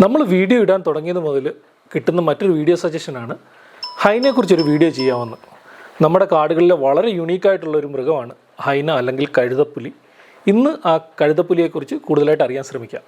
നമ്മൾ വീഡിയോ ഇടാൻ തുടങ്ങിയത് മുതൽ കിട്ടുന്ന മറ്റൊരു വീഡിയോ സജഷനാണ് ഹൈനയെക്കുറിച്ചൊരു വീഡിയോ ചെയ്യാമെന്ന്. നമ്മുടെ കാടുകളിലെ വളരെ യുണീക്കായിട്ടുള്ള ഒരു മൃഗമാണ് ഹൈന അല്ലെങ്കിൽ കഴുതപ്പുലി. ഇന്ന് ആ കഴുതപ്പുലിയെക്കുറിച്ച് കൂടുതലായിട്ട് അറിയാൻ ശ്രമിക്കാം.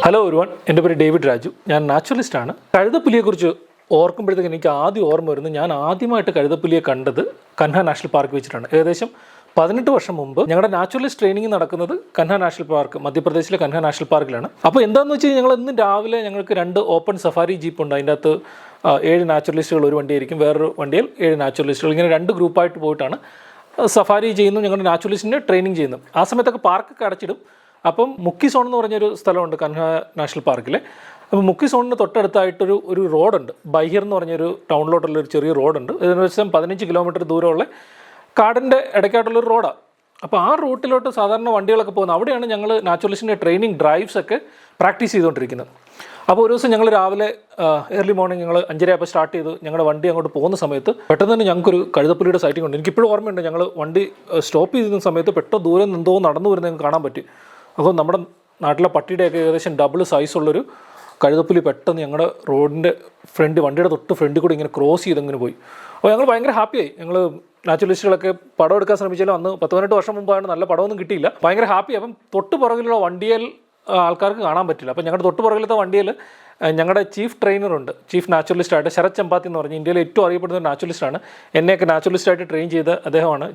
ഹലോ എവരിവൺ, എൻ്റെ പേര് ഡേവിഡ് രാജു. ഞാൻ നാച്ചുറലിസ്റ്റാണ്. കഴുതപ്പുലിയെക്കുറിച്ച് ഓർക്കുമ്പോഴത്തേക്ക് എനിക്ക് ആദ്യം ഓർമ്മ വരുന്നത്, ഞാൻ ആദ്യമായിട്ട് കഴുതപ്പുലിയെ കണ്ടത് കൻഹ നാഷണൽ പാർക്ക് വെച്ചിട്ടാണ്. ഏകദേശം 18 വർഷം മുമ്പ് ഞങ്ങളുടെ നാച്ചുറലിസ്റ്റ് ട്രെയിനിങ് നടക്കുന്നത് കൻഹ നാഷണൽ പാർക്ക്, മധ്യപ്രദേശിലെ കൻഹ നാഷണൽ പാർക്കിലാണ്. അപ്പോൾ എന്താണെന്ന് വെച്ച് കഴിഞ്ഞാൽ ഞങ്ങൾ ഇന്ന് രാവിലെ ഞങ്ങൾക്ക് 2 ഓപ്പൺ സഫാരി ജീപ്പ് ഉണ്ട്. അതിൻ്റെ അകത്ത് 7 നാച്ചുറലിസ്റ്റുകൾ ഒരു വണ്ടിയായിരിക്കും, വേറൊരു വണ്ടിയിൽ 7 നാച്ചുറലിസ്റ്റുകൾ, ഇങ്ങനെ 2 ഗ്രൂപ്പായിട്ട് പോയിട്ടാണ് സഫാരി ചെയ്യുന്നു, ഞങ്ങളുടെ നാച്ചുറലിസ്റ്റിൻ്റെ ട്രെയിനിങ് ചെയ്യുന്നു. ആ സമയത്തൊക്കെ പാർക്കൊക്കെ അടച്ചിടും. അപ്പം മുക്കി സോൺ എന്ന് പറഞ്ഞൊരു സ്ഥലമുണ്ട് കൻഹ നാഷണൽ പാർക്കിൽ. അപ്പോൾ മുക്കി സോണിന് തൊട്ടടുത്തായിട്ടൊരു റോഡുണ്ട്. ബൈഹിർ എന്ന് പറഞ്ഞൊരു ടൗണിലോട്ടുള്ളൊരു ചെറിയ റോഡുണ്ട്. ഏകദേശം 15 കിലോമീറ്റർ ദൂരമുള്ള കാടിൻ്റെ ഇടയ്ക്കായിട്ടുള്ളൊരു റോഡാണ്. അപ്പോൾ ആ റൂട്ടിലോട്ട് സാധാരണ വണ്ടികളൊക്കെ പോകുന്നത്. അവിടെയാണ് ഞങ്ങൾ നാച്ചുറലിസ്റ്റിൻ്റെ ട്രെയിനിങ് ഡ്രൈവ്സൊക്കെ പ്രാക്ടീസ് ചെയ്തുകൊണ്ടിരിക്കുന്നത്. അപ്പോൾ ഒരു ദിവസം ഞങ്ങൾ രാവിലെ ഏർലി മോർണിംഗ് ഞങ്ങൾ 5:30 ആയപ്പോൾ സ്റ്റാർട്ട് ചെയ്തു. ഞങ്ങളുടെ വണ്ടി അങ്ങോട്ട് പോകുന്ന സമയത്ത് പെട്ടെന്ന് തന്നെ ഞങ്ങൾക്കൊരു കഴുതപ്പുലിയുടെ സൈറ്റിംഗ് ഉണ്ട്. എനിക്കിപ്പോഴും ഓർമ്മയുണ്ട്, ഞങ്ങൾ വണ്ടി സ്റ്റോപ്പ് ചെയ്തിരുന്ന സമയത്ത് പെട്ടെന്ന് ദൂരം എന്തോ നടന്നു വരുന്നത് ഞങ്ങൾക്ക് കാണാൻ പറ്റി. അപ്പോൾ നമ്മുടെ നാട്ടിലെ പട്ടിയുടെയൊക്കെ ഏകദേശം ഡബിൾ സൈസുള്ളൊരു കഴുതപ്പുലി പെട്ടെന്ന് ഞങ്ങളുടെ റോഡിൻ്റെ വണ്ടിയുടെ തൊട്ട് ഫ്രണ്ടിൽ കൂടി ഇങ്ങനെ ക്രോസ് ചെയ്തങ്ങനെ പോയി. അപ്പോൾ ഞങ്ങൾ ഭയങ്കര ഹാപ്പിയായി. ഞങ്ങൾ നാച്ചുറലിസ്റ്റുകളൊക്കെ പടം എടുക്കാൻ ശ്രമിച്ചാലും അന്ന് 18 വർഷം മുമ്പാണ്, നല്ല പടമൊന്നും കിട്ടിയില്ല. ഭയങ്കര ഹാപ്പി. അപ്പം തൊട്ട് പുറകിലുള്ള വണ്ടിയിൽ ആൾക്കാർക്ക് കാണാൻ പറ്റില്ല. അപ്പം ഞങ്ങളുടെ തൊട്ട് പുറകിലത്തെ വണ്ടിയിൽ ഞങ്ങളുടെ ചീഫ് ട്രെയിനറുണ്ട്, ചീഫ് നാച്ചുറലിസ്റ്റായിട്ട് ശരത് ചമ്പാത്തി എന്ന് പറഞ്ഞ് ഇന്ത്യയിൽ ഏറ്റവും അറിയപ്പെടുന്ന ഒരു നാച്ചുറലിസ്റ്റാണ്. എന്നെയൊക്കെ നാച്ചുറലിസ്റ്റായിട്ട് ട്രെയിൻ ചെയ്ത അദ്ദേഹമാണ്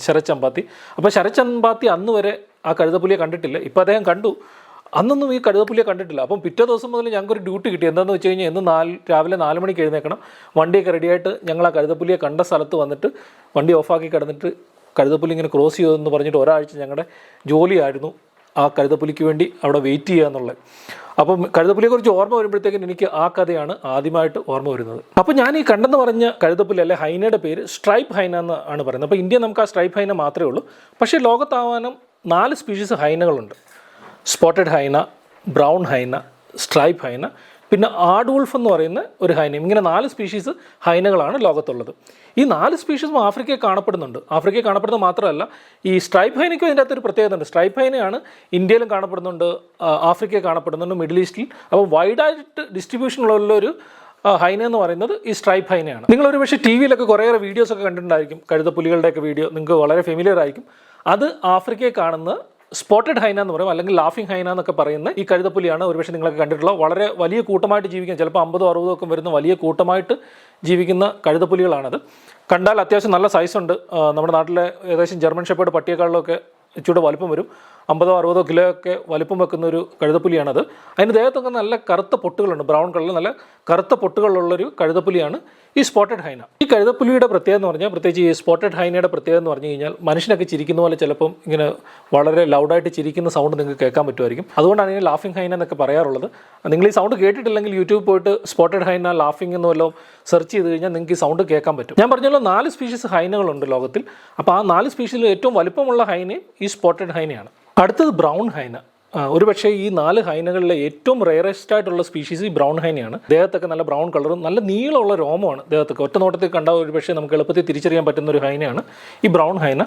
ശരത് ചമ്പാത്തി. അപ്പോൾ ശരത് ചമ്പാത്തി അന്ന് വരെ ആ കഴുതപ്പുലിയെ കണ്ടിട്ടില്ല. ഇപ്പോൾ അദ്ദേഹം കണ്ടു. അന്നൊന്നും ഈ കഴുതപ്പുലിയെ കണ്ടിട്ടില്ല. അപ്പം പിറ്റേ ദിവസം മുതൽ ഞങ്ങൾക്കൊരു ഡ്യൂട്ടി കിട്ടി. എന്താണെന്ന് വെച്ച് കഴിഞ്ഞാൽ ഇന്ന് രാവിലെ 4 മണിക്ക് എഴുന്നേക്കണം, വണ്ടിയൊക്കെ റെഡിയായിട്ട് ഞങ്ങൾ ആ കഴുതപ്പുലിയെ കണ്ട സ്ഥലത്ത് വന്നിട്ട് വണ്ടി ഓഫാക്കി കിടന്നിട്ട് കഴുതപ്പുലി ഇങ്ങനെ ക്രോസ് ചെയ്തതെന്ന് പറഞ്ഞിട്ട് ഒരാഴ്ച ഞങ്ങളുടെ ജോലിയായിരുന്നു ആ കഴുതപ്പുലിക്ക് വേണ്ടി അവിടെ വെയിറ്റ് ചെയ്യുക എന്നുള്ളത്. അപ്പം കഴുതപ്പുലിയെക്കുറിച്ച് ഓർമ്മ വരുമ്പോഴത്തേക്കും എനിക്ക് ആ കഥയാണ് ആദ്യമായിട്ട് ഓർമ്മ വരുന്നത്. അപ്പോൾ ഞാൻ ഈ കണ്ടെന്ന് പറഞ്ഞ കഴുതപ്പുലി അല്ലെ ഹൈനയുടെ പേര് സ്ട്രൈപ്പ് ഹൈന എന്നാണ് പറയുന്നത്. അപ്പോൾ ഇന്ത്യ നമുക്ക് ആ സ്ട്രൈപ്പ് ഹൈന മാത്രമേ ഉള്ളൂ. പക്ഷേ ലോകത്താവാനും 4 സ്പീഷീസ് ഹൈനകളുണ്ട്. സ്പോട്ടഡ് ഹൈന, ബ്രൗൺ ഹൈന, സ്ട്രൈപ്പ് ഹൈന, പിന്നെ ആഡ് വുൾഫ് എന്ന് പറയുന്ന ഒരു ഹൈനയും. ഇങ്ങനെ 4 സ്പീഷീസ് ഹൈനകളാണ് ലോകത്തുള്ളത്. ഈ 4 സ്പീഷീസും ആഫ്രിക്കയിൽ കാണപ്പെടുന്നുണ്ട്. ആഫ്രിക്കയിൽ കാണപ്പെടുന്നത് മാത്രമല്ല, ഈ സ്ട്രൈപ്പ് ഹൈനയ്ക്കും ഇതിൻ്റെ അകത്തൊരു പ്രത്യേകത ഉണ്ട്. സ്ട്രൈപ്പ് ഹൈനയാണ് ഇന്ത്യയിലും കാണപ്പെടുന്നുണ്ട്, ആഫ്രിക്കയിൽ കാണപ്പെടുന്നുണ്ട്, മിഡിൽ ഈസ്റ്റിൽ. അപ്പോൾ വൈഡായിട്ട് ഡിസ്ട്രിബ്യൂഷനുള്ളൊരു ഹൈന എന്ന് പറയുന്നത് ഈ സ്ട്രൈപ്പ് ഹൈനയാണ്. നിങ്ങളൊരു പക്ഷേ ടി വിയിലൊക്കെ കുറേയേറെ വീഡിയോസൊക്കെ കണ്ടിട്ടുണ്ടായിരിക്കും, കഴുതപ്പുലികളുടെയൊക്കെ വീഡിയോ നിങ്ങൾക്ക് വളരെ ഫെമിലിയർ ആയിരിക്കും. അത് ആഫ്രിക്കയിൽ കാണുന്ന സ്പോട്ടഡ് ഹൈന എന്ന് പറയും, അല്ലെങ്കിൽ ലാഫിംഗ് ഹൈന എന്നൊക്കെ പറയുന്ന ഈ കഴുതപ്പുലിയാണ് ഒരുപക്ഷെ നിങ്ങളൊക്കെ കണ്ടിട്ടുള്ള. വളരെ വലിയ കൂട്ടമായിട്ട് ജീവിക്കുന്ന, ചിലപ്പോൾ 50-60 ഒക്കെ വരുന്ന വലിയ കൂട്ടമായിട്ട് ജീവിക്കുന്ന കഴുതപ്പുലികളാണത്. കണ്ടാൽ അത്യാവശ്യം നല്ല സൈസുണ്ട്. നമ്മുടെ നാട്ടിലെ ഏകദേശം ജർമ്മൻ ഷെപ്പേർഡ് പട്ടിയേക്കാളിലൊക്കെ ഇച്ചിരി വലുപ്പം വരും. 50-60 കിലോ ഒക്കെ വലുപ്പം വെക്കുന്ന ഒരു കഴുതപ്പുലിയാണത്. അതിന് ദേഹത്തൊക്കെ നല്ല കറുത്ത പൊട്ടുകളുണ്ട്, ബ്രൗൺ കളറിൽ നല്ല കറുത്ത പൊട്ടുകളുള്ളൊരു കഴുതപ്പുലിയാണ് ഈ സ്പോട്ടഡ് ഹൈന. ഈ കഴുതപ്പുലിയുടെ പ്രത്യേകത എന്ന് പറഞ്ഞാൽ, പ്രത്യേകിച്ച് ഈ സ്പോട്ടഡ് ഹൈനയുടെ പ്രത്യേകത എന്ന് പറഞ്ഞു കഴിഞ്ഞാൽ, മനുഷ്യനൊക്കെ ചിരിക്കുന്ന പോലെ ചിലപ്പം ഇങ്ങനെ വളരെ ലൗഡായിട്ട് ചിരിക്കുന്ന സൗണ്ട് നിങ്ങൾക്ക് കേൾക്കാൻ പറ്റുമായിരിക്കും. അതുകൊണ്ടാണ് ഇതിന് ലാഫിംഗ് ഹൈന എന്നൊക്കെ പറയാറുള്ളത്. നിങ്ങൾ ഈ സൗണ്ട് കേട്ടിട്ടില്ലെങ്കിൽ യൂട്യൂബ് പോയിട്ട് സ്പോട്ടഡ് ഹൈന ലാഫിംഗ് എന്ന് വല്ലതും സെർച്ച് ചെയ്ത് കഴിഞ്ഞാൽ നിങ്ങൾക്ക് ഈ സൗണ്ട് കേൾക്കാൻ പറ്റും. ഞാൻ പറഞ്ഞല്ലോ 4 സ്പീഷീസ് ഹൈനകളുണ്ട് ലോകത്തിൽ. അപ്പോൾ ആ 4 സ്പീഷീസിൽ ഏറ്റവും വലുപ്പമുള്ള ഹൈനയും ഈ സ്പോട്ടഡ് ഹൈനയാണ്. അടുത്തത് ബ്രൗൺ ഹൈന. ഒരു പക്ഷേ ഈ 4 ഹൈനകളിലെ ഏറ്റവും റെയറസ്റ്റ് ആയിട്ടുള്ള സ്പീഷീസ് ഈ ബ്രൗൺ ഹൈനയാണ്. ദേഹത്തൊക്കെ നല്ല ബ്രൗൺ കളറും നല്ല നീളമുള്ള രോമമാണ് ദേഹത്തൊക്കെ. ഒറ്റ നോട്ടത്തിൽ കണ്ടാൽ ഒരു പക്ഷേ നമുക്ക് എളുപ്പത്തിൽ തിരിച്ചറിയാൻ പറ്റുന്ന ഒരു ഹൈനയാണ് ഈ ബ്രൗൺ ഹൈന.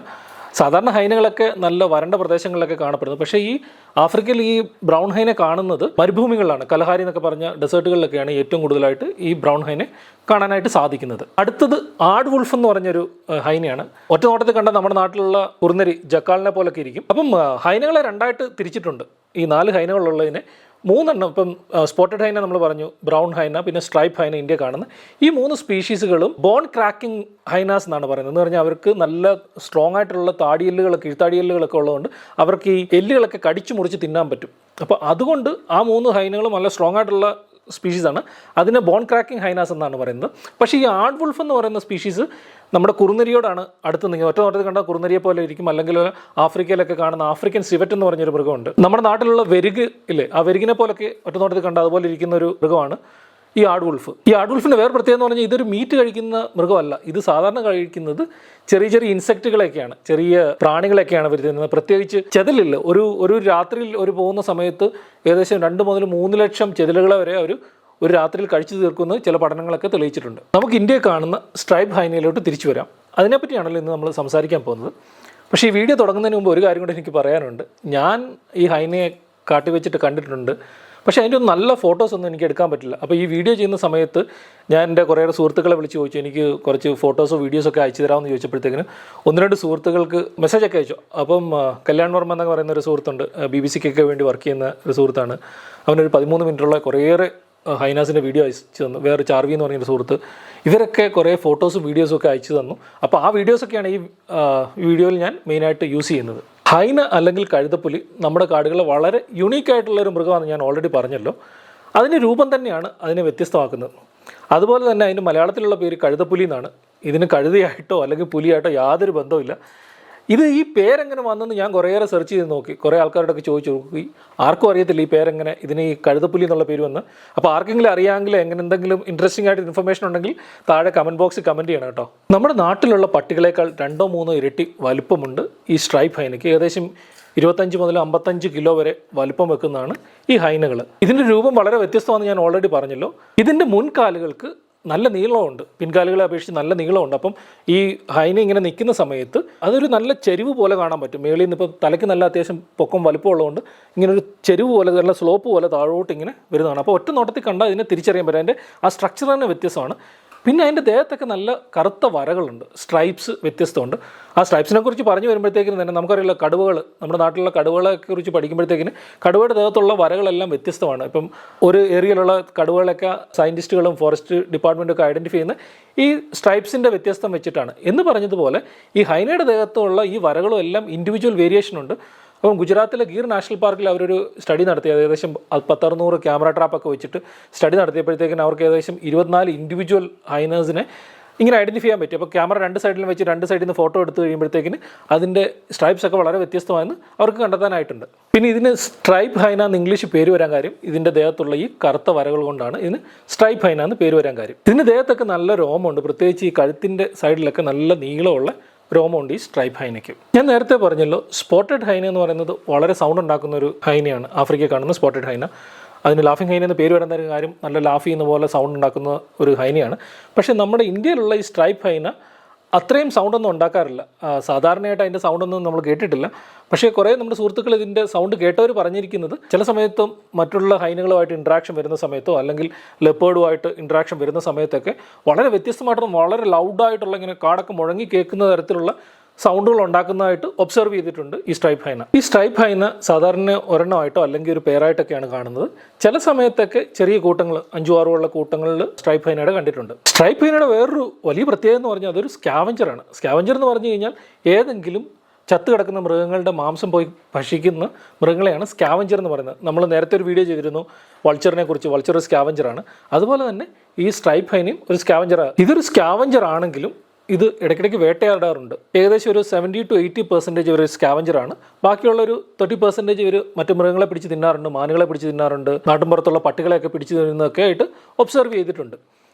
സാധാരണ ഹൈനകളൊക്കെ നല്ല വരണ്ട പ്രദേശങ്ങളിലൊക്കെ കാണപ്പെടുന്നത്. പക്ഷേ ഈ ആഫ്രിക്കയിൽ ഈ ബ്രൗൺ ഹൈനെ കാണുന്നത് മരുഭൂമികളിലാണ്. കലഹാരി എന്നൊക്കെ പറഞ്ഞ ഡെസേർട്ടുകളിലൊക്കെയാണ് ഏറ്റവും കൂടുതലായിട്ട് ഈ ബ്രൗൺ ഹൈനെ കാണാനായിട്ട് സാധിക്കുന്നത്. അടുത്തത് ആഡ് വുൾഫ് എന്ന് പറഞ്ഞൊരു ഹൈനയാണ്. ഒറ്റ നോട്ടത്തിൽ കണ്ടാൽ നമ്മുടെ നാട്ടിലുള്ള കുറുനരി ജക്കാളിനെ പോലൊക്കെ ഇരിക്കും. അപ്പം ഹൈനകളെ 2ആയിട്ട് തിരിച്ചിട്ടുണ്ട്. ഈ 4 ഹൈനകളുള്ളതിനെ 3 എണ്ണം. ഇപ്പം സ്പോട്ടഡ് ഹൈന നമ്മൾ പറഞ്ഞു, ബ്രൗൺ ഹൈന, പിന്നെ സ്ട്രൈപ്പ് ഹൈന ഇന്ത്യ കാണുന്ന ഈ 3 സ്പീഷീസുകളും ബോൺ ക്രാക്കിംഗ് ഹൈനാസ് എന്നാണ് പറയുന്നത്. എന്ന് പറഞ്ഞാൽ അവർക്ക് നല്ല സ്ട്രോങ് ആയിട്ടുള്ള കീഴ്ത്താടിയെല്ലുകളൊക്കെ ഉള്ളതുകൊണ്ട് അവർക്ക് ഈ എല്ലുകളൊക്കെ കടിച്ചു മുറിച്ച് തിന്നാൻ പറ്റും. അപ്പോൾ അതുകൊണ്ട് ആ 3 ഹൈനകളും നല്ല സ്ട്രോങ് ആയിട്ടുള്ള സ്പീഷീസാണ്. അതിനെ ബോൺ ക്രാക്കിംഗ് ഹൈനാസ് എന്നാണ് പറയുന്നത്. പക്ഷേ ഈ ആഡ് വുൾഫ് എന്ന് പറയുന്ന സ്പീഷീസ് നമ്മുടെ കുറുനരിയോടാണ് അടുത്ത് നിൽക്കുന്നത്. ഒറ്റ നോട്ടത്തിൽ കണ്ടാൽ കുറുനരിയെ പോലെ ഇരിക്കും. അല്ലെങ്കിൽ ആഫ്രിക്കയിലൊക്കെ കാണുന്ന ആഫ്രിക്കൻ സിവറ്റ് എന്ന് പറഞ്ഞൊരു മൃഗമുണ്ട്. നമ്മുടെ നാട്ടിലുള്ള വെരുക് ഇല്ലേ, ആ വെരുകിനെ പോലൊക്കെ ഒറ്റ നോട്ടത്തിൽ കണ്ടാൽ അതുപോലെ ഇരിക്കുന്ന ഒരു മൃഗമാണ് ഈ ആഡ് വുൾഫ്. ഈ ആഡ് വുൾഫിൻ്റെ വേറെ പ്രത്യേകത എന്ന് പറഞ്ഞാൽ ഇതൊരു മീറ്റ് കഴിക്കുന്ന മൃഗമല്ല. ഇത് സാധാരണ കഴിക്കുന്നത് ചെറിയ ഇൻസെക്റ്റുകളൊക്കെയാണ്, ചെറിയ പ്രാണികളൊക്കെയാണ് വരുന്നത്. പ്രത്യേകിച്ച് ചെതലില്ല. ഒരു രാത്രിയിൽ പോകുന്ന സമയത്ത് ഏകദേശം 2 മുതൽ 3 ലക്ഷം ചെതലുകളെ വരെ ഒരു രാത്രിയിൽ കഴിച്ചു തീർക്കുന്നത് ചില പഠനങ്ങളൊക്കെ തെളിയിച്ചിട്ടുണ്ട്. നമുക്ക് ഇന്ത്യയിൽ കാണുന്ന സ്ട്രൈപ്പ് ഹൈനയിലോട്ട് തിരിച്ചു വരാം. അതിനെപ്പറ്റിയാണല്ലോ ഇന്ന് നമ്മൾ സംസാരിക്കാൻ പോകുന്നത്. പക്ഷേ ഈ വീഡിയോ തുടങ്ങുന്നതിന് മുമ്പ് ഒരു കാര്യം കൂടെ എനിക്ക് പറയാനുണ്ട്. ഞാൻ ഈ ഹൈനയെ കാട്ടി വെച്ചിട്ട് കണ്ടിട്ടുണ്ട്, പക്ഷേ അതിൻ്റെ ഒന്നും നല്ല ഫോട്ടോസൊന്നും എനിക്ക് എടുക്കാൻ പറ്റില്ല. അപ്പോൾ ഈ വീഡിയോ ചെയ്യുന്ന സമയത്ത് ഞാൻ എൻ്റെ കുറേയേറെ സുഹൃത്തുക്കളെ വിളിച്ച് ചോദിച്ചു, എനിക്ക് കുറച്ച് ഫോട്ടോസോ വീഡിയോസൊക്കെ അയച്ചു തരാമെന്ന് ചോദിച്ചപ്പോഴത്തേക്കിന് 1-2 സുഹൃത്തുക്കൾക്ക് മെസ്സേജൊക്കെ അയച്ചു. അപ്പം കല്യാൺ വർമ്മ എന്നൊക്കെ പറയുന്ന ഒരു സുഹൃത്തുണ്ട്, BBC-ക്കൊക്കെ വേണ്ടി വർക്ക് ചെയ്യുന്ന ഒരു സുഹൃത്താണ്. അവനൊരു 13 മിനിറ്റുള്ള കുറേയേറെ ഹൈനാസിൻ്റെ വീഡിയോ അയച്ചു തന്നു. വേറെ ചാർവി എന്ന് പറഞ്ഞൊരു സുഹൃത്ത്, ഇവരൊക്കെ കുറേ ഫോട്ടോസും വീഡിയോസും ഒക്കെ അയച്ചു തന്നു. അപ്പോൾ ആ വീഡിയോസൊക്കെയാണ് ഈ വീഡിയോയിൽ ഞാൻ മെയിനായിട്ട് യൂസ് ചെയ്യുന്നത്. ഹൈന അല്ലെങ്കിൽ കഴുതപ്പുലി നമ്മുടെ കാടുകളിൽ വളരെ യുണീക്കായിട്ടുള്ളൊരു മൃഗമാണെന്ന് ഞാൻ ഓൾറെഡി പറഞ്ഞല്ലോ. അതിൻ്റെ രൂപം തന്നെയാണ് അതിനെ വ്യത്യസ്തമാക്കുന്നത്. അതുപോലെ തന്നെ അതിൻ്റെ മലയാളത്തിലുള്ള പേര് കഴുതപ്പുലി എന്നാണ്. ഇതിന് കഴുതയായിട്ടോ അല്ലെങ്കിൽ പുലിയായിട്ടോ യാതൊരു ബന്ധവുമില്ല. ഈ പേരെങ്ങനെ വന്നെന്ന് ഞാൻ കുറേയേറെ സെർച്ച് ചെയ്ത് നോക്കി, കുറേ ആൾക്കാരോടൊക്കെ ചോദിച്ചു നോക്കി. ആർക്കും അറിയത്തില്ല ഈ പേരെങ്ങനെ, ഇതിന് ഈ കഴുതപ്പുലി എന്നുള്ള പേര് വന്ന്. അപ്പോൾ ആർക്കെങ്കിലും അറിയാമെങ്കിൽ എങ്ങനെ എന്തെങ്കിലും ഇൻട്രസ്റ്റിംഗ് ആയിട്ട് ഇൻഫർമേഷൻ ഉണ്ടെങ്കിൽ താഴെ കമൻറ്റ് ബോക്സിൽ കമൻറ്റ് ചെയ്യണം കേട്ടോ. നമ്മുടെ നാട്ടിലുള്ള പട്ടികളേക്കാൾ 2-3 ഇരട്ടി വലുപ്പമുണ്ട് ഈ സ്ട്രൈപ്പ് ഹൈനയ്ക്ക്. ഏകദേശം 25 മുതൽ 55 കിലോ വരെ വലുപ്പം വെക്കുന്നതാണ് ഈ ഹൈനകൾ. ഇതിൻ്റെ രൂപം വളരെ വ്യത്യസ്തമാണെന്ന് ഞാൻ ഓൾറെഡി പറഞ്ഞല്ലോ. ഇതിൻ്റെ മുൻകാലുകൾക്ക് നല്ല നീളമുണ്ട്, പിൻകാലുകളെ അപേക്ഷിച്ച് നല്ല നീളമുണ്ട്. അപ്പം ഈ ഹൈന ഇങ്ങനെ നിൽക്കുന്ന സമയത്ത് അതൊരു നല്ല ചെരിവ് പോലെ കാണാൻ പറ്റും. മേളിൽ നിന്ന് ഇപ്പോൾ തലയ്ക്ക് നല്ല അത്യാവശ്യം പൊക്കം വലുപ്പമുള്ളതുകൊണ്ട് ഇങ്ങനൊരു ചെരിവ് പോലെ, നല്ല സ്ലോപ്പ് പോലെ താഴോട്ട് ഇങ്ങനെ വരുന്നതാണ്. അപ്പോൾ ഒറ്റ നോട്ടത്തിൽ കണ്ടാൽ ഇതിനെ തിരിച്ചറിയാൻ പറ്റും. അതിൻ്റെ ആ സ്ട്രക്ചർ തന്നെ വ്യത്യസ്തമാണ്. പിന്നെ അതിൻ്റെ ദേഹത്തൊക്കെ നല്ല കറുത്ത വരകളുണ്ട്, സ്ട്രൈപ്സ് വ്യത്യസ്തമുണ്ട്. ആ സ്ട്രൈപ്സിനെ കുറിച്ച് പറഞ്ഞു വരുമ്പോഴത്തേക്കിന് തന്നെ നമുക്കറിയില്ല, കടുവകൾ, നമ്മുടെ നാട്ടിലുള്ള കടുവകളെ കുറിച്ച് പഠിക്കുമ്പോഴത്തേക്കിന് കടുവയുടെ ദേഹത്തുള്ള വരകളെല്ലാം വ്യത്യസ്തമാണ്. ഇപ്പം ഒരു ഏരിയയിലുള്ള കടുവകളൊക്കെ സയൻറ്റിസ്റ്റുകളും ഫോറസ്റ്റ് ഡിപ്പാർട്ട്മെൻറ്റൊക്കെ ഐഡൻറ്റിഫൈ ചെയ്യുന്ന ഈ സ്ട്രൈപ്സിൻ്റെ വ്യത്യസ്തം വെച്ചിട്ടാണ്. എന്ന് പറഞ്ഞതുപോലെ ഈ ഹൈനയുടെ ദേഹത്തുള്ള ഈ വരകളും എല്ലാം ഇൻഡിവിജ്വൽ വേരിയേഷൻ ഉണ്ട്. അപ്പം ഗുജറാത്തിലെ ഗീർ നാഷണൽ പാർക്കിൽ അവരൊരു സ്റ്റഡി നടത്തി, ഏകദേശം 10-600 ക്യാമറ ട്രാപ്പൊക്കെ വെച്ചിട്ട് സ്റ്റഡി നടത്തിയപ്പോഴത്തേക്കിന് അവർക്ക് ഏകദേശം 24 ഇൻഡിവിജ്വൽ ഹൈനേഴ്സിനെ ഇങ്ങനെ ഐഡൻറ്റിഫൈ ചെയ്യാൻ പറ്റും. അപ്പോൾ ക്യാമറ 2 സൈഡിലും വെച്ച് 2 സൈഡിൽ നിന്ന് ഫോട്ടോ എടുത്ത് കഴിയുമ്പോഴത്തേക്കിന് അതിൻ്റെ സ്ട്രൈപ്സ് ഒക്കെ വളരെ വ്യത്യസ്തമായെന്ന് അവർക്ക് കണ്ടെത്താനായിട്ടുണ്ട്. പിന്നെ ഇതിന് സ്ട്രൈപ്പ് ഹൈന എന്ന് ഇംഗ്ലീഷ് പേര് വരാൻ കാര്യം ഇതിൻ്റെ ദേഹത്തുള്ള ഈ കറുത്ത വരകൾ കൊണ്ടാണ് ഇതിന് സ്ട്രൈപ്പ് ഹൈന എന്ന് പേര് വരാൻ കാര്യം. ഇതിൻ്റെ ദേഹത്തൊക്കെ നല്ല രോമമുണ്ട്, പ്രത്യേകിച്ച് ഈ കഴുത്തിൻ്റെ സൈഡിലൊക്കെ നല്ല നീളമുള്ള രോമമുണ്ട് ഈ സ്ട്രൈപ്പ് ഹൈനയ്ക്ക്. ഞാൻ നേരത്തെ പറഞ്ഞല്ലോ, സ്പോട്ടഡ് ഹൈന എന്ന് പറയുന്നത് വളരെ സൗണ്ട് ഉണ്ടാക്കുന്ന ഒരു ഹൈനയാണ്. ആഫ്രിക്കയിൽ കാണുന്ന സ്പോട്ടഡ് ഹൈന. അതിന് ലാഫിംഗ് ഹൈന എന്ന് പേര് വരുന്ന ഒരു കാര്യം, നല്ല ലാഫ് ചെയ്യുന്ന പോലെ സൗണ്ട് ഉണ്ടാക്കുന്ന ഒരു ഹൈനയാണ്. പക്ഷേ നമ്മുടെ ഇന്ത്യയിലുള്ള ഈ സ്ട്രൈപ്പ് ഹൈന അത്രയും സൗണ്ടൊന്നും ഉണ്ടാക്കാറില്ല. സാധാരണയായിട്ട് അതിൻ്റെ സൗണ്ടൊന്നും നമ്മൾ കേട്ടിട്ടില്ല. പക്ഷേ കുറേ നമ്മുടെ സുഹൃത്തുക്കൾ ഇതിൻ്റെ സൗണ്ട് കേട്ടവർ പറഞ്ഞിരിക്കുന്നത്, ചില സമയത്തും മറ്റുള്ള ഹൈനകളുമായിട്ട് ഇൻട്രാക്ഷൻ വരുന്ന സമയത്തോ അല്ലെങ്കിൽ ലെപ്പേർഡുമായിട്ട് ഇൻട്രാക്ഷൻ വരുന്ന സമയത്തൊക്കെ വളരെ വ്യത്യസ്തമായിട്ടുള്ള, വളരെ ലൗഡായിട്ടുള്ള, ഇങ്ങനെ കാടൊക്കെ മുഴങ്ങി കേൾക്കുന്ന തരത്തിലുള്ള സൗണ്ടുകൾ ഉണ്ടാക്കുന്നതായിട്ട് ഒബ്സർവ് ചെയ്തിട്ടുണ്ട് ഈ സ്ട്രൈപ്പ് ഹൈന. ഈ സ്ട്രൈപ്പ് ഹൈന സാധാരണ ഒരെണ്ണമായിട്ടോ അല്ലെങ്കിൽ ഒരു പേരായിട്ടൊക്കെയാണ് കാണുന്നത്. ചില സമയത്തൊക്കെ ചെറിയ കൂട്ടങ്ങൾ, 5-6 കൂട്ടങ്ങളിൽ സ്ട്രൈപ്പ് ഹൈനയുടെ കണ്ടിട്ടുണ്ട്. സ്ട്രൈപ്പ് ഹൈനയുടെ വേറൊരു വലിയ പ്രത്യേകത എന്ന് പറഞ്ഞാൽ അതൊരു സ്കാവഞ്ചറാണ്. സ്കാവഞ്ചർ എന്ന് പറഞ്ഞു കഴിഞ്ഞാൽ ഏതെങ്കിലും ചത്ത് കിടക്കുന്ന മൃഗങ്ങളുടെ മാംസം പോയി ഭക്ഷിക്കുന്ന മൃഗങ്ങളെയാണ് സ്കാവഞ്ചർ എന്ന് പറയുന്നത്. നമ്മൾ നേരത്തെ ഒരു വീഡിയോ ചെയ്തിരുന്നു വൾച്ചറിനെ കുറിച്ച്. വൾച്ചർ ഒരു സ്കാവഞ്ചറാണ്. അതുപോലെ തന്നെ ഈ സ്ട്രൈപ്പ് ഹൈനയും ഒരു സ്കാവഞ്ചറാണ്. ഇതൊരു സ്കാവഞ്ചർ ആണെങ്കിലും ഇത് ഇടയ്ക്കിടയ്ക്ക് വേട്ടയാടാറുണ്ട്. ഏകദേശം ഒരു 70-80% ഇവർ സ്കാവഞ്ചറാണ്. ബാക്കിയുള്ളൊരു 30% ഇവർ മറ്റു മൃഗങ്ങളെ പിടിച്ച് തിന്നാറുണ്ട്, മാനുകളെ പിടിച്ച് തിന്നാറുണ്ട്, നാട്ടിൻപുറത്തുള്ള പട്ടികളെയൊക്കെ പിടിച്ച് തിന്നുന്നതൊക്കെ ആയിട്ട് ഒബ്സർവ് ചെയ്തിട്ടുണ്ട്.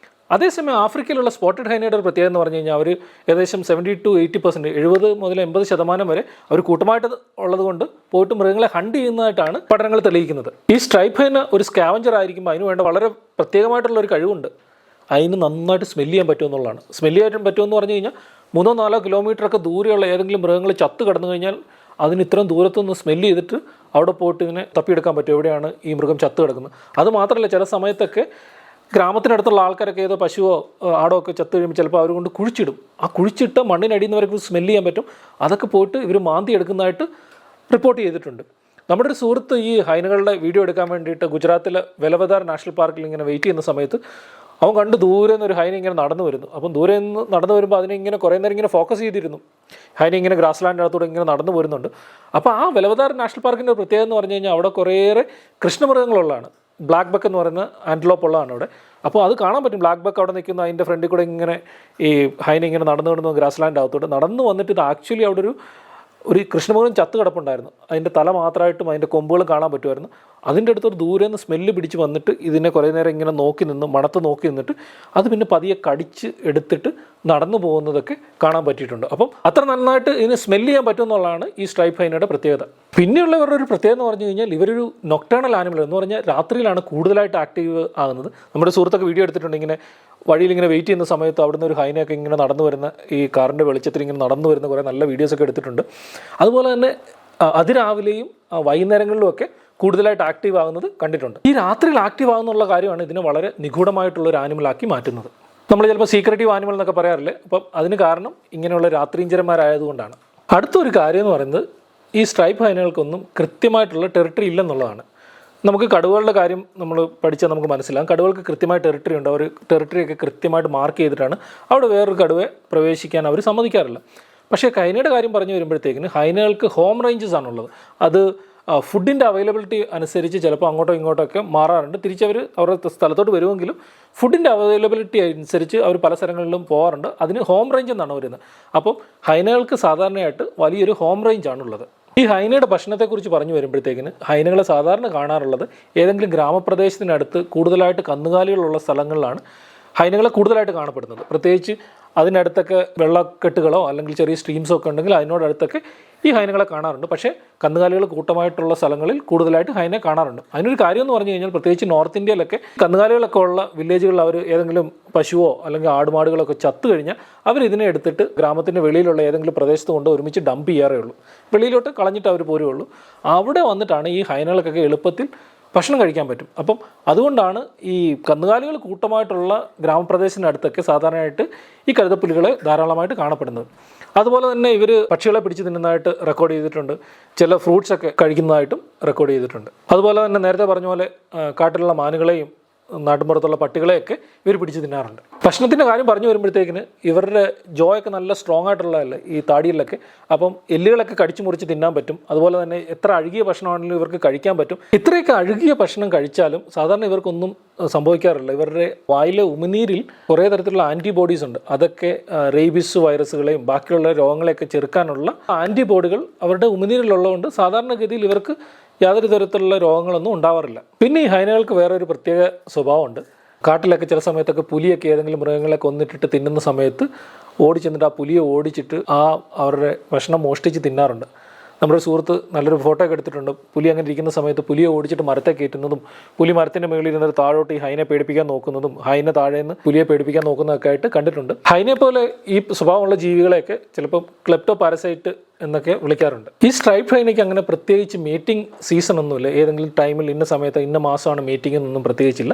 അതേസമയം ആഫ്രിക്കയിലുള്ള സ്പോട്ടഡ് ഹൈനയുടെ ഒരു പ്രത്യേകത എന്ന് പറഞ്ഞു കഴിഞ്ഞാൽ അവർ ഏകദേശം 70-80%, 70 മുതൽ 80% വരെ അവർ കൂട്ടമായിട്ട് ഉള്ളത് കൊണ്ട് പോയിട്ട് മൃഗങ്ങളെ ഹണ്ട് ചെയ്യുന്നതായിട്ടാണ് പഠനങ്ങൾ തെളിയിക്കുന്നത്. ഈ സ്ട്രൈപ്പ് ഹൈന ഒരു സ്കാവഞ്ചർ ആയിരിക്കുമ്പോൾ അതിന് വേണ്ട വളരെ പ്രത്യേകമായിട്ടുള്ള ഒരു കഴിവുണ്ട്. അതിന് നന്നായിട്ട് സ്മെല്ല് ചെയ്യാൻ പറ്റുമെന്നുള്ളതാണ്. സ്മെല്ല് ചെയ്യാൻ പറ്റുമെന്ന് പറഞ്ഞു കഴിഞ്ഞാൽ 3-4 കിലോമീറ്ററൊക്കെ ദൂരെയുള്ള ഏതെങ്കിലും മൃഗങ്ങൾ ചത്ത് കിടന്നു കഴിഞ്ഞാൽ അതിന് ഇത്രയും ദൂരത്തുനിന്ന് സ്മെല്ല് ചെയ്തിട്ട് അവിടെ പോയിട്ട് ഇതിനെ തപ്പിയെടുക്കാൻ പറ്റും, എവിടെയാണ് ഈ മൃഗം ചത്ത് കിടക്കുന്നത്. അതുമാത്രമല്ല, ചില സമയത്തൊക്കെ ഗ്രാമത്തിനടുത്തുള്ള ആൾക്കാരൊക്കെ ഏതോ പശുവോ ആടോ ഒക്കെ ചത്ത് കഴിയുമ്പോൾ ചിലപ്പോൾ അവർ കൊണ്ട് കുഴിച്ചിടും. ആ കുഴിച്ചിട്ട മണ്ണിനടിയുന്നവർക്ക് സ്മെല്ല് ചെയ്യാൻ പറ്റും. അതൊക്കെ പോയിട്ട് ഇവർ മാന്തി എടുക്കുന്നതായിട്ട് റിപ്പോർട്ട് ചെയ്തിട്ടുണ്ട്. നമ്മുടെ ഒരു സുഹൃത്ത് ഈ ഹൈനകളുടെ വീഡിയോ എടുക്കാൻ വേണ്ടിയിട്ട് ഗുജറാത്തിലെ വെലവദാർ നാഷണൽ പാർക്കിൽ ഇങ്ങനെ വെയിറ്റ് ചെയ്യുന്ന സമയത്ത് അവൻ കണ്ട് ദൂരെ നിന്നൊരു ഹൈന ഇങ്ങനെ നടന്നു വരുന്നു. അപ്പം ദൂരെ നിന്ന് നടന്നു വരുമ്പോൾ അതിനെ ഇങ്ങനെ കുറേ നേരം ഇങ്ങനെ ഫോക്കസ് ചെയ്തിരുന്നു. ഹൈന ഇങ്ങനെ ഗ്രാസ് ലാൻഡിനകത്തൂടെ ഇങ്ങനെ നടന്നു വരുന്നുണ്ട്. അപ്പോൾ ആ വെലവദാർ നാഷണൽ പാർക്കിൻ്റെ പ്രത്യേകത എന്ന് പറഞ്ഞു കഴിഞ്ഞാൽ അവിടെ കുറേയേറെ കൃഷ്ണമൃഗങ്ങളുള്ളതാണ്. ബ്ലാക്ക് ബക്ക് എന്ന് പറയുന്ന ആൻറ്റിലോപ്പ് ഉള്ളതാണ് അവിടെ. അപ്പോൾ അത് കാണാൻ പറ്റും. ബ്ലാക്ക് ബക്ക് അവിടെ നിൽക്കുന്ന അതിൻ്റെ ഫ്രണ്ടിൽ കൂടെ ഇങ്ങനെ ഈ ഹൈന ഇങ്ങനെ നടന്നു കിടന്നു ഗ്രാസ് ലാൻഡ് അകത്തോട്ട് നടന്നു വന്നിട്ട് ഇത് ആക്ച്വലി അവിടെ ഒരു കൃഷ്ണമൃഗം ചത്ത് കിടപ്പുണ്ടായിരുന്നു. അതിൻ്റെ തല മാത്രമായിട്ടും അതിൻ്റെ കൊമ്പുകളും കാണാൻ പറ്റുമായിരുന്നു. അതിൻ്റെ അടുത്തൊരു ദൂരെ നിന്ന് സ്മെല്ല് പിടിച്ച് വന്നിട്ട് ഇതിനെ കുറേ നേരം ഇങ്ങനെ നോക്കി നിന്ന് മണത്ത് നോക്കി നിന്നിട്ട് അത് പിന്നെ പതിയെ കടിച്ച് എടുത്തിട്ട് നടന്നു പോകുന്നതൊക്കെ കാണാൻ പറ്റിയിട്ടുണ്ട്. അപ്പം അത്ര നന്നായിട്ട് ഇതിനെ സ്മെല്ല് ചെയ്യാൻ പറ്റുമെന്നുള്ളതാണ് ഈ സ്ട്രൈപ്പ് ഹൈനയുടെ പ്രത്യേകത. പിന്നെയുള്ള ഇവരുടെ ഒരു പ്രത്യേകത എന്ന് പറഞ്ഞു കഴിഞ്ഞാൽ ഇവരൊരു നൊക്ടേണൽ ആനിമൽ എന്ന് പറഞ്ഞാൽ രാത്രിയിലാണ് കൂടുതലായിട്ട് ആക്റ്റീവ് ആകുന്നത്. നമ്മുടെ സുഹൃത്തൊക്കെ വീഡിയോ എടുത്തിട്ടുണ്ട്, ഇങ്ങനെ വഴിയിൽ ഇങ്ങനെ വെയിറ്റ് ചെയ്യുന്ന സമയത്ത് അവിടുന്ന് ഒരു ഹൈനയൊക്കെ ഇങ്ങനെ നടന്നു വരുന്ന, ഈ കാറിൻ്റെ വെളിച്ചത്തിൽ ഇങ്ങനെ നടന്നു വരുന്ന കുറേ നല്ല വീഡിയോസൊക്കെ എടുത്തിട്ടുണ്ട്. അതുപോലെ തന്നെ അതിരാവിലെയും വൈകുന്നേരങ്ങളിലുമൊക്കെ കൂടുതലായിട്ട് ആക്റ്റീവ് ആകുന്നത് കണ്ടിട്ടുണ്ട്. ഈ രാത്രിയിൽ ആക്റ്റീവ് ആകുന്നുള്ള കാര്യമാണ് ഇതിനെ വളരെ നിഗൂഢമായിട്ടുള്ള ഒരു ആനിമലാക്കി മാറ്റുന്നത്. നമ്മൾ ചിലപ്പോൾ സീക്രട്ടീവ് ആനിമൽ എന്നൊക്കെ പറയാറില്ലേ, അപ്പം അതിന് കാരണം ഇങ്ങനെയുള്ള രാത്രിഞ്ചരന്മാരായതുകൊണ്ടാണ്. അടുത്തൊരു കാര്യം എന്ന് പറയുന്നത് ഈ സ്ട്രൈപ്പ് ഹൈനകൾക്കൊന്നും കൃത്യമായിട്ടുള്ള ടെറിട്ടറി ഇല്ലെന്നുള്ളതാണ്. നമുക്ക് കടുവകളുടെ കാര്യം നമ്മൾ പഠിച്ചാൽ നമുക്ക് മനസ്സിലാകും. കടുവകൾക്ക് കൃത്യമായ ടെറിട്ടറി ഉണ്ട്. അവർ ടെറിട്ടറിയൊക്കെ കൃത്യമായിട്ട് മാർക്ക് ചെയ്തിട്ടാണ് അവിടെ വേറൊരു കടുവയെ പ്രവേശിക്കാൻ അവർ സമ്മതിക്കാറില്ല. പക്ഷേ ഹൈനയുടെ കാര്യം പറഞ്ഞു വരുമ്പോഴത്തേക്കിന് ഹൈനകൾക്ക് ഹോം റേഞ്ചസ് ആണുള്ളത്. അത് ഫുഡിൻ്റെ അവൈലബിലിറ്റി അനുസരിച്ച് ചിലപ്പോൾ അങ്ങോട്ടോ ഇങ്ങോട്ടൊക്കെ മാറാറുണ്ട്. തിരിച്ചവർ അവരുടെ സ്ഥലത്തോട്ട് വരുമെങ്കിലും ഫുഡിൻ്റെ അവൈലബിലിറ്റി അനുസരിച്ച് അവർ പല സ്ഥലങ്ങളിലും പോകാറുണ്ട്. അതിന് ഹോം റേഞ്ച് എന്നാണ് വരുന്നത്. അപ്പം ഹൈനകൾക്ക് സാധാരണയായിട്ട് വലിയൊരു ഹോം റേഞ്ചാണുള്ളത്. ഈ ഹൈനയുടെ ഭക്ഷണത്തെക്കുറിച്ച് പറഞ്ഞു വരുമ്പോഴത്തേക്കിന് ഹൈനകളെ സാധാരണ കാണാറുള്ളത് ഏതെങ്കിലും ഗ്രാമപ്രദേശത്തിനടുത്ത് കൂടുതലായിട്ട് കന്നുകാലികളുള്ള സ്ഥലങ്ങളിലാണ് ഹൈനകളെ കൂടുതലായിട്ട് കാണപ്പെടുന്നത്. പ്രത്യേകിച്ച് അതിനടുത്തൊക്കെ വെള്ളക്കെട്ടുകളോ അല്ലെങ്കിൽ ചെറിയ സ്ട്രീംസോ ഒക്കെ ഉണ്ടെങ്കിൽ അതിനോടടുത്തൊക്കെ ഈ ഹൈനകളെ കാണാറുണ്ട്. പക്ഷേ കന്നുകാലികൾ കൂട്ടമായിട്ടുള്ള സ്ഥലങ്ങളിൽ കൂടുതലായിട്ട് ഹൈനയെ കാണാറുണ്ട്. അതിനൊരു കാര്യം എന്ന് പറഞ്ഞു കഴിഞ്ഞാൽ പ്രത്യേകിച്ച് നോർത്ത് ഇന്ത്യയിലൊക്കെ കന്നുകാലികളൊക്കെ ഉള്ള വില്ലേജുകളിൽ അവർ ഏതെങ്കിലും പശുവോ അല്ലെങ്കിൽ ആടുമാടുകളൊക്കെ ചത്തു കഴിഞ്ഞാൽ അവർ ഇതിനെ എടുത്തിട്ട് ഗ്രാമത്തിൻ്റെ വെളിയിലുള്ള ഏതെങ്കിലും പ്രദേശത്ത് കൊണ്ട് ഒരുമിച്ച് ഡംപ് ചെയ്യാറേ ഉള്ളൂ. വെളിയിലോട്ട് കളഞ്ഞിട്ട് അവർ പോരുകയുള്ളൂ. അവിടെ വന്നിട്ടാണ് ഈ ഹൈനകൾക്കൊക്കെ എളുപ്പത്തിൽ ഭക്ഷണം കഴിക്കാൻ പറ്റും. അപ്പം അതുകൊണ്ടാണ് ഈ കന്നുകാലികൾ കൂട്ടമായിട്ടുള്ള ഗ്രാമപ്രദേശത്തിനടുത്തൊക്കെ സാധാരണയായിട്ട് ഈ കഴുതപ്പുലികളെ ധാരാളമായിട്ട് കാണപ്പെടുന്നത്. അതുപോലെ തന്നെ ഇവർ പക്ഷികളെ പിടിച്ച് തിന്നുന്നതായിട്ട് റെക്കോർഡ് ചെയ്തിട്ടുണ്ട്. ചില ഫ്രൂട്ട്സൊക്കെ കഴിക്കുന്നതായിട്ടും റെക്കോർഡ് ചെയ്തിട്ടുണ്ട്. അതുപോലെ തന്നെ നേരത്തെ പറഞ്ഞ പോലെ കാട്ടിലുള്ള മാനുകളെയും നാട്ടിൻപുറത്തുള്ള പട്ടികളെയൊക്കെ ഇവർ പിടിച്ച് തിന്നാറുണ്ട്. ഭക്ഷണത്തിൻ്റെ കാര്യം പറഞ്ഞു വരുമ്പോഴത്തേക്കിന് ഇവരുടെ ജോയൊക്കെ നല്ല സ്ട്രോങ് ആയിട്ടുള്ളതല്ലേ ഈ താടിയിലൊക്കെ. അപ്പം എല്ലുകളൊക്കെ കടിച്ചു മുറിച്ച് തിന്നാൻ പറ്റും. അതുപോലെ തന്നെ എത്ര അഴുകിയ ഭക്ഷണമാണെങ്കിലും ഇവർക്ക് കഴിക്കാൻ പറ്റും. ഇത്രയൊക്കെ അഴുകിയ ഭക്ഷണം കഴിച്ചാലും സാധാരണ ഇവർക്കൊന്നും സംഭവിക്കാറില്ല. ഇവരുടെ വായിലെ ഉമിനീരിൽ കുറേ തരത്തിലുള്ള ആൻറ്റിബോഡീസ് ഉണ്ട്. അതൊക്കെ റേബിസ് വൈറസുകളെയും ബാക്കിയുള്ള രോഗങ്ങളെയൊക്കെ ചെറുക്കാനുള്ള ആൻറ്റിബോഡികൾ അവരുടെ ഉമിനീരിലുള്ളതുകൊണ്ട് സാധാരണഗതിയിൽ ഇവർക്ക് യാതൊരു തരത്തിലുള്ള രോഗങ്ങളൊന്നും ഉണ്ടാവാറില്ല. പിന്നെ ഈ ഹൈനകൾക്ക് വേറെ ഒരു പ്രത്യേക സ്വഭാവമുണ്ട്. കാട്ടിലൊക്കെ ചില സമയത്തൊക്കെ പുലിയൊക്കെ ഏതെങ്കിലും മൃഗങ്ങളെ കൊന്നിട്ടിട്ട് തിന്നുന്ന സമയത്ത് ഓടിച്ചെന്നിട്ട് ആ പുലിയെ ഓടിച്ചിട്ട് അവരുടെ ഭക്ഷണം മോഷ്ടിച്ച് തിന്നാറുണ്ട്. നമ്മുടെ സുഹൃത്ത് നല്ലൊരു ഫോട്ടോ ഒക്കെ എടുത്തിട്ടുണ്ട്. പുലി അങ്ങനെ ഇരിക്കുന്ന സമയത്ത് പുലിയെ ഓടിച്ചിട്ട് മരത്തെ കയറ്റുന്നതും പുലി മരത്തിൻ്റെ മുകളിൽ ഇരുന്നിട്ട് താഴോട്ട് ഈ ഹൈനെ പേടിപ്പിക്കാൻ നോക്കുന്നതും ഹൈന താഴേന്ന് പുലിയെ പേടിപ്പിക്കാൻ നോക്കുന്നതൊക്കെ ആയിട്ട് കണ്ടിട്ടുണ്ട്. ഹൈനെ പോലെ ഈ സ്വഭാവമുള്ള ജീവികളെയൊക്കെ ചിലപ്പോൾ ക്ലെപ്റ്റോ പാരസൈറ്റ് എന്നൊക്കെ വിളിക്കാറുണ്ട്. ഈ സ്ട്രൈപ്പ് ഹൈനയ്ക്ക് അങ്ങനെ പ്രത്യേകിച്ച് മീറ്റിംഗ് സീസൺ ഒന്നുമില്ല. ഏതെങ്കിലും ടൈമിൽ ഇന്ന സമയത്ത് ഇന്ന മാസമാണ് മീറ്റിംഗ് എന്നൊന്നും പ്രത്യേകിച്ചില്ല.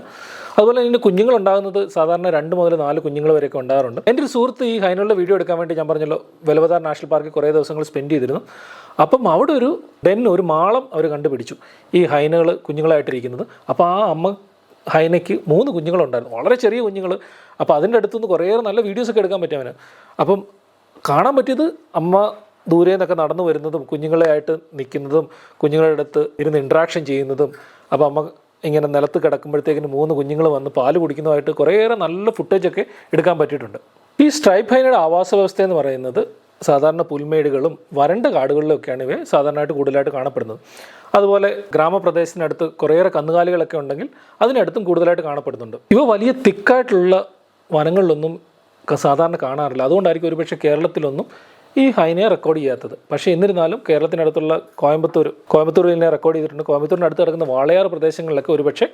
അതുപോലെ ഇതിന് കുഞ്ഞുങ്ങളുണ്ടാകുന്നത് സാധാരണ 2 മുതൽ 4 കുഞ്ഞുങ്ങൾ വരെയൊക്കെ ഉണ്ടാകാറുണ്ട്. എൻ്റെ ഒരു സുഹൃത്ത് ഈ ഹൈനകളുടെ വീഡിയോ എടുക്കാൻ വേണ്ടി ഞാൻ പറഞ്ഞല്ലോ വെലവദാർ നാഷണൽ പാർക്കിൽ കുറേ ദിവസങ്ങൾ സ്പെൻഡ് ചെയ്തിരുന്നു. അപ്പം അവിടെ ഒരു മാളം അവർ കണ്ടുപിടിച്ചു ഈ ഹൈനകൾ കുഞ്ഞുങ്ങളായിട്ടിരിക്കുന്നത്. അപ്പോൾ ആ അമ്മ ഹൈനയ്ക്ക് 3 കുഞ്ഞുങ്ങളുണ്ടായിരുന്നു, വളരെ ചെറിയ കുഞ്ഞുങ്ങൾ. അപ്പോൾ അതിൻ്റെ അടുത്തുനിന്ന് കുറേയേറെ നല്ല വീഡിയോസൊക്കെ എടുക്കാൻ പറ്റും അവന്. അപ്പം കാണാൻ പറ്റിയത് അമ്മ ദൂരെ നിന്നൊക്കെ നടന്നു വരുന്നതും കുഞ്ഞുങ്ങളെയായിട്ട് നിൽക്കുന്നതും കുഞ്ഞുങ്ങളുടെ അടുത്ത് ഇരുന്ന് ഇൻട്രാക്ഷൻ ചെയ്യുന്നതും. അപ്പോൾ അമ്മ ഇങ്ങനെ നിലത്ത് കിടക്കുമ്പോഴത്തേക്കിന് 3 കുഞ്ഞുങ്ങൾ വന്ന് പാല് കുടിക്കുന്നതായിട്ട് കുറേയേറെ നല്ല ഫുട്ടേജൊക്കെ എടുക്കാൻ പറ്റിയിട്ടുണ്ട്. ഈ സ്ട്രൈപ്പ് ഹൈനയുടെ ആവാസ വ്യവസ്ഥ എന്ന് പറയുന്നത് സാധാരണ പുൽമേടുകളും വരണ്ട കാടുകളിലൊക്കെയാണ് ഇവയെ സാധാരണയായിട്ട് കൂടുതലായിട്ട് കാണപ്പെടുന്നത്. അതുപോലെ ഗ്രാമപ്രദേശത്തിനടുത്ത് കുറേയേറെ കന്നുകാലികളൊക്കെ ഉണ്ടെങ്കിൽ അതിനടുത്തും കൂടുതലായിട്ട് കാണപ്പെടുന്നുണ്ട്. ഇവ വലിയ തിക്കായിട്ടുള്ള വനങ്ങളിലൊന്നും സാധാരണ കാണാറില്ല. അതുകൊണ്ടായിരിക്കും ഒരുപക്ഷെ കേരളത്തിലൊന്നും ഈ ഹൈനയെ റെക്കോർഡ് ചെയ്യാത്തത്. പക്ഷേ എന്നിരുന്നാലും കേരളത്തിനടുത്തുള്ള കോയമ്പത്തൂർ ഇതിനെ റെക്കോർഡ് ചെയ്തിട്ടുണ്ട്. കോയമ്പത്തൂരിന് അടുത്ത് കിടക്കുന്ന വാളയാർ പ്രദേശങ്ങളിലൊക്കെ ഒരുപക്ഷെ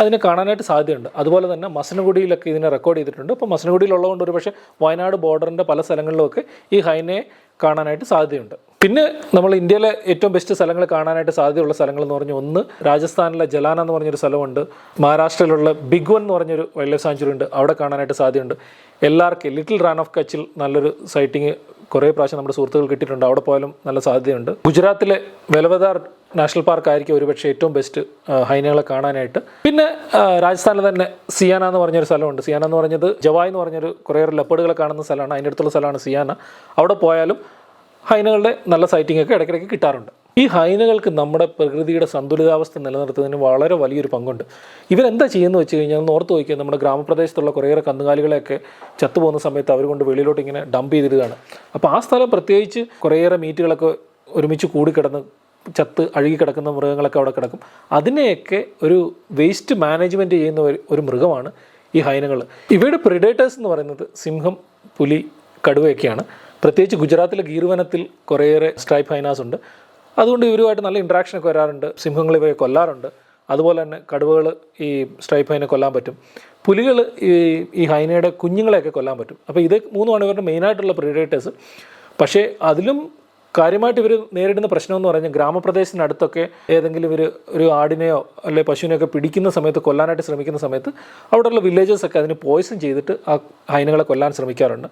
അതിനെ കാണാനായിട്ട് സാധ്യതയുണ്ട്. അതുപോലെ തന്നെ മസനഗുഡിയിലൊക്കെ ഇതിനെ റെക്കോർഡ് ചെയ്തിട്ടുണ്ട്. അപ്പോൾ മസനഗുഡിയിലുള്ളതുകൊണ്ട് ഒരുപക്ഷെ വയനാട് ബോർഡറിൻ്റെ പല സ്ഥലങ്ങളിലുമൊക്കെ ഈ ഹൈനയെ കാണാനായിട്ട് സാധ്യതയുണ്ട്. പിന്നെ നമ്മൾ ഇന്ത്യയിലെ ഏറ്റവും ബെസ്റ്റ് സ്ഥലങ്ങൾ കാണാനായിട്ട് സാധ്യതയുള്ള സ്ഥലങ്ങൾ എന്ന് പറഞ്ഞാൽ ഒന്ന് രാജസ്ഥാനിലെ ജലാന എന്ന് പറഞ്ഞൊരു സ്ഥലമുണ്ട്. മഹാരാഷ്ട്രയിലുള്ള ബിഗ് വൺ എന്ന് പറഞ്ഞൊരു വൈൽഡ് ലൈഫ് സാങ്ച്വറി ഉണ്ട്, അവിടെ കാണാനായിട്ട് സാധ്യതയുണ്ട്. LRK ലിറ്റിൽ റാൻ ഓഫ് കച്ചിൽ നല്ലൊരു സൈറ്റിങ് കുറേ പ്രാവശ്യം നമ്മുടെ സുഹൃത്തുക്കൾ കിട്ടിയിട്ടുണ്ട്, അവിടെ പോയാലും നല്ല സാധ്യതയുണ്ട്. ഗുജറാത്തിലെ വെലവദാർ നാഷണൽ പാർക്ക് ആയിരിക്കും ഒരുപക്ഷെ ഏറ്റവും ബെസ്റ്റ് ഹൈനകളെ കാണാനായിട്ട്. പിന്നെ രാജസ്ഥാനിൽ തന്നെ സിയാന എന്ന് പറഞ്ഞൊരു സ്ഥലമുണ്ട്. സിയാന എന്ന് പറഞ്ഞത് ജവായ് എന്ന് പറഞ്ഞൊരു കുറേയേറെ ലെപ്പേഡുകളെ കാണുന്ന സ്ഥലമാണ്. അതിൻ്റെ അടുത്തുള്ള സ്ഥലമാണ് സിയാന. അവിടെ പോയാലും ഹൈനകളുടെ നല്ല സൈറ്റിംഗ് ഒക്കെ ഇടയ്ക്കിടയ്ക്ക് കിട്ടാറുണ്ട്. ഈ ഹൈനകൾക്ക് നമ്മുടെ പ്രകൃതിയുടെ സന്തുലിതാവസ്ഥ നിലനിർത്തുന്നതിന് വളരെ വലിയൊരു പങ്കുണ്ട്. ഇവരെന്താ ചെയ്യുന്നത് വെച്ച് കഴിഞ്ഞാൽ ഒന്ന് ഓർത്ത് നോക്കിയാൽ നമ്മുടെ ഗ്രാമപ്രദേശത്തുള്ള കുറേയേറെ കന്നുകാലികളെയൊക്കെ ചത്തുപോകുന്ന സമയത്ത് അവർ കൊണ്ട് വെളിയിലോട്ട് ഇങ്ങനെ ഡംപ് ചെയ്തിടുകയാണ്. അപ്പോൾ ആ സ്ഥലം പ്രത്യേകിച്ച് കുറേയേറെ മീറ്റുകളൊക്കെ ഒരുമിച്ച് കൂടിക്കിടന്ന് ചത്ത് അഴുകി കിടക്കുന്ന മൃഗങ്ങളൊക്കെ അവിടെ കിടക്കും. അതിനെയൊക്കെ ഒരു വേസ്റ്റ് മാനേജ്മെൻറ്റ് ചെയ്യുന്ന ഒരു മൃഗമാണ് ഈ ഹൈനകൾ. ഇവയുടെ പ്രിഡേറ്റേഴ്സ് എന്ന് പറയുന്നത് സിംഹം, പുലി, കടുവയൊക്കെയാണ്. പ്രത്യേകിച്ച് ഗുജറാത്തിലെ ഗീർ വനത്തിൽ കുറേയേറെ സ്ട്രൈപ്പ് ഹൈനാസ് ഉണ്ട്. അതുകൊണ്ട് ഇവരുമായിട്ട് നല്ല ഇൻട്രാക്ഷനൊക്കെ വരാറുണ്ട്. സിംഹങ്ങൾ ഇവയെ കൊല്ലാറുണ്ട്. അതുപോലെ തന്നെ കടുവകൾ ഈ സ്ട്രൈപ്പ് ഹൈനെ കൊല്ലാൻ പറ്റും. പുലികൾ ഈ ഹൈനയുടെ കുഞ്ഞുങ്ങളെയൊക്കെ കൊല്ലാൻ പറ്റും. അപ്പോൾ ഇത് മൂന്നുമാണ് ഇവരുടെ മെയിനായിട്ടുള്ള പ്രിഡേറ്റേഴ്സ്. പക്ഷേ അതിലും കാര്യമായിട്ട് ഇവർ നേരിടുന്ന പ്രശ്നമെന്ന് പറഞ്ഞാൽ ഗ്രാമപ്രദേശത്തിനടുത്തൊക്കെ ഏതെങ്കിലും ഒരു ആടിനെയോ അല്ലെങ്കിൽ പശുവിനെയൊക്കെ പിടിക്കുന്ന സമയത്ത്, കൊല്ലാനായിട്ട് ശ്രമിക്കുന്ന സമയത്ത് അവിടെയുള്ള വില്ലേജേഴ്സൊക്കെ അതിന് പോയ്സൺ ചെയ്തിട്ട് ആ ഹൈനകളെ കൊല്ലാൻ ശ്രമിക്കാറുണ്ട്.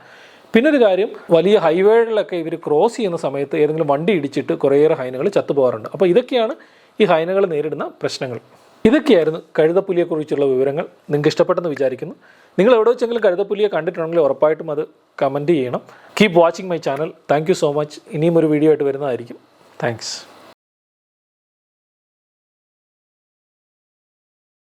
പിന്നൊരു കാര്യം, വലിയ ഹൈവേകളിലൊക്കെ ഇവർ ക്രോസ് ചെയ്യുന്ന സമയത്ത് ഏതെങ്കിലും വണ്ടി ഇടിച്ചിട്ട് കുറേയേറെ ഹൈനകൾ ചത്തുപോകാറുണ്ട്. അപ്പോൾ ഇതൊക്കെയാണ് ഈ ഹൈനകൾ നേരിടുന്ന പ്രശ്നങ്ങൾ. ഇതൊക്കെയായിരുന്നു കഴുതപ്പുലിയെക്കുറിച്ചുള്ള വിവരങ്ങൾ. നിങ്ങൾക്ക് ഇഷ്ടപ്പെട്ടെന്ന് വിചാരിക്കുന്നു. നിങ്ങൾ എവിടെ വെച്ചെങ്കിലും കഴുതപ്പുലിയെ കണ്ടിട്ടുണ്ടെങ്കിൽ ഉറപ്പായിട്ടും അത് കമൻറ്റ് ചെയ്യണം. Keep watching my channel. Thank you so much. ഇനിയും ഒരു വീഡിയോ ആയിട്ട് വരുന്നതായിരിക്കും. താങ്ക്സ്.